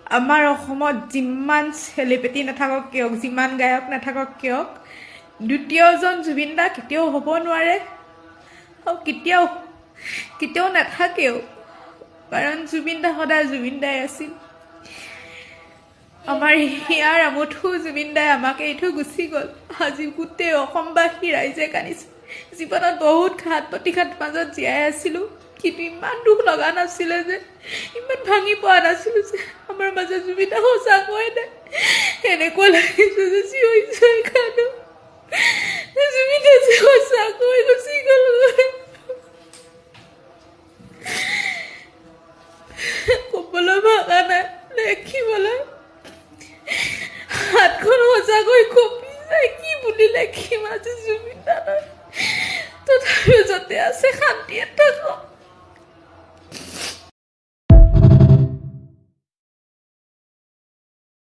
আমাৰ অসমত যিমান চেলিব্ৰিটি নাথাকক কিয়, যিমান গায়ক নাথাকক কিয়, দ্বিতীয়জন জুবিন দা কেতিয়াও হ'ব নোৱাৰে আৰু কেতিয়াও নাথাকেও। কাৰণ জুবিন দা সদায় জুবিন দাই আছিল। আমাৰ হিয়াৰ আমঠু জুবিন দাই আমাক এৰি থৈ গুচি গ'ল। আজি গোটেই অসমবাসী ৰাইজে কান্দিছে। জীৱনত বহুত ঘাত প্ৰতিঘাত মাজত জীয়াই আছিলোঁ, কিন্তু ইমান দুখ লগা নাছিলে যে, ইমান ভাঙি পোৱা নাছিলোঁ যে আমাৰ মাজত জুবিন দা সঁচাকৈ নাই। এনেকুৱা লাগিছে যে চিঞৰি চিঞৰি কান্দো, জুবিন দা যে সঁচাকৈ গুচি গ'ল। ক'বলৈ ভাষা নাই, দেখিবলৈ হাতখন সঁচাকৈ কঁপি যায়। কি বুলি লেখিম আজি জুবিন দালৈ। তথাপিও য'তে আছে শান্তিয়ে থাকক।